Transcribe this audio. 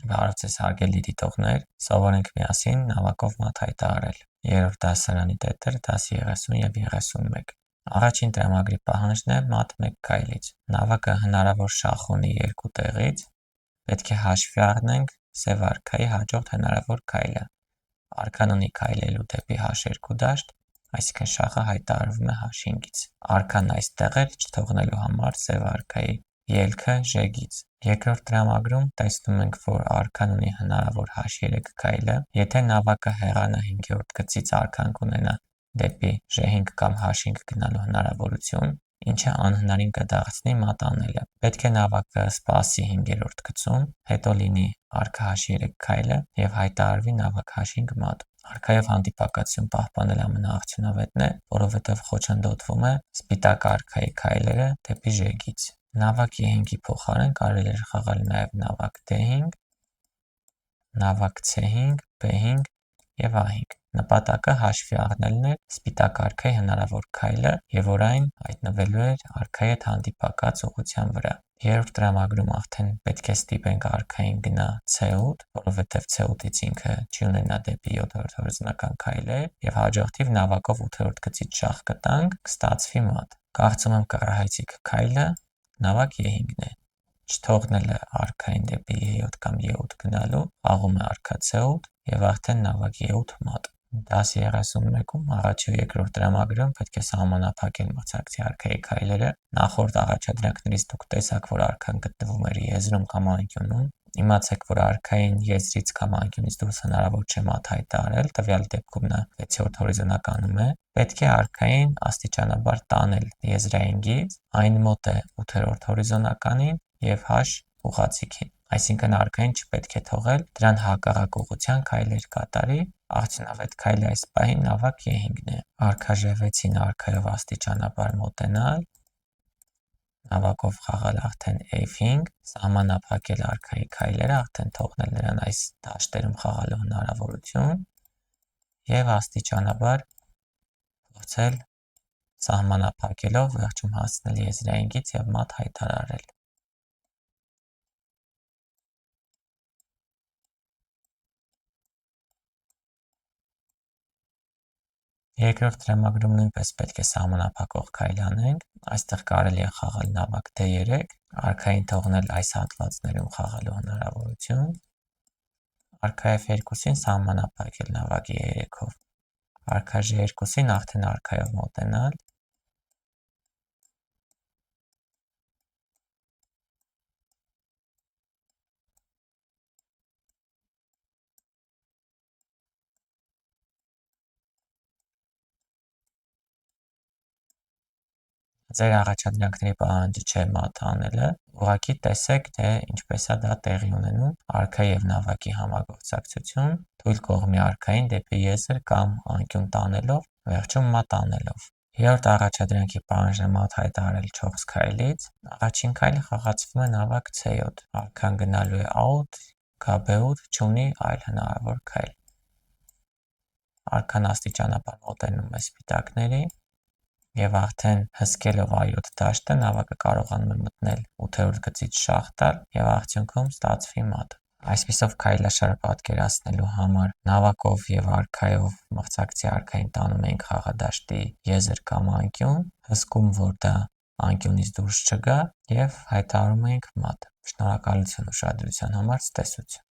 Բարև ձեզ հարգելի դիտողներ, սովորենք միասին նավակով մատ հայտարարել։ Երրորդ դասարանի տետր, դաս 30 և 31։ Առաջին տրամագրի պահանջն է մատ 1 քայլից։ Նավակը հնարավոր շախ ունի 2 տեղից, պետք է հաշվի առնենք սև արքայի հաջորդ հնարավոր քայլը։ Արքան ունի քայլելու դեպի H2 դաշտ, այսինքն շախը հայտարարվում է H5-ից։ Արքան այստեղ է չթողնելու համար սև արքայի ելքը ժեգից։ Երկրորդ տրամագրում տեսնում ենք, որ արքան ունի հնարավոր H3 քայլը, եթե նավակը հեռանա 5-րդ գծից արքան կունենա դեպի J5 կամ H5 գնալու հնարավորություն, ինչը անհնարին կդարձնի մատ անելը։ Պետք է նավակը սպասի 5-րդ գծում, հետո լինի արքա H3 քայլը եւ հայտարարվի նավակ H5 մատ։ Արքայով հանդիպակացություն պահպանել ամենաարդյունավետն է, որովհետև խոչընդոտվում է սպիտակ արքայի քայլերը դեպի ժեգից։ Նավակ E5-ի փոխարեն կարելի է խաղալ նաև նավակ D5, նավակ C5, B5 եւ A5։ Նպատակը հաշվի առնելն է սպիտակ արքայի հնարավոր քայլը եւ որ այն հայտնվելու է արքայի հետ հանդիպակաց ուղղության վրա։ Երրորդ տրամագրում արդեն պետք է ստիպենք արքային գնա C8, որովհետև C8-ից ինքը չի ունենա դեպի 7-րդ հորիզոնական քայլեր եւ հաջորդիվ նավակով 8-րդ գծից շախ կտանք, կստացվի մատ։ Կարծում եմ կռահեցիք քայլը նավակ E5-ն է։ Չթողնելը արքային դեպի E7 կամ E8 գնալու, աղում է արքա C8 եւ արդեն նավակ E8 մատ։ Դաս 31-ում առաջի ու երկրորդ տրամագրում պետք է սահմանափակել մրցակցի արքայի քայլերը։ Նախորդ առաջադրանքներից դուք տեսաք, որ արքան գտնվում էր եզրում կամ անկյունում։ Իմացեք, որ արքային եզրից կամ անկյունից դուրս հնարավոր չէ մատ հայտարարել, տվյալ դեպքում նա 6-րդ հորիզոնականում է։ Պետք է արքային աստիճանաբար տանել եզրային գիծ, այն մոտ է 8-րդ հորիզոնականին եւ H ուղղաձիգին։ Այսինքն արքային չպետք է թողել դրան հակառակ ուղղության քայլեր կատարի, արդյունավետ քայլը այս պահին նավակ E5-ն է։ Արքա J6-ին արքայով աստիճանաբար մոտենալ, նավակով խաղալ արդեն F5, սահմանափակել արքայի քայլերը, արդեն թողնել նրան այս դաշտերում խաղալու հնարավորություն եւ աստիճանաբար փորձել սահմանափակելով վերջում հասնել եզրային գիծ եւ մատ հայտարարել։ Երկրորդ տրամագրում նույնպես պետք է սահմանափակող քայլ անենք։ Այստեղ կարելի է խաղալ նավակ D3, արքային թողնել այս հատվածներում խաղալու հնարավորություն, արքա F2-ին սահմանափակել նավակ E3-ով, արքա G2-ին արդեն արքայով մոտենալ, Ձեր առաջադրանքների պահանջը չէ մատ անելը, ուղղակի տեսեք, թե ինչպես է դա տեղի ունենում, արքա եւ նավակի համագործակցություն, թույլ կողմի արքային դեպի եզր կամ անկյուն տանելով, վերջում մատ անելով։ Երրորդ առաջադրանքի պահանջն է մատ հայտարարել 4 քայլից, առաջին քայլը խաղացվում է նավակ C7, արքան գնալու է out, գա B8, չունի այլ հնարավոր քայլ։ Արքան աստիճանաբար մոտենում է սպիտակների եւ արդեն հսկելով A7 դաշտը նավակը կարողանում է մտնել 8-րդ գծից շախ տալ եւ արդյունքում ստացվի մատ։ Այսպիսով քայլաշարը պատկերացնելու համար նավակով եւ արքայով մրցակցի արքային տանում ենք խաղադաշտի եզր կամ անկյուն, հսկում, որ դա անկյունից դուրս չգա եւ հայտարարում ենք մատ։ Շնորհակալություն ուշադրության համար, ցտեսություն։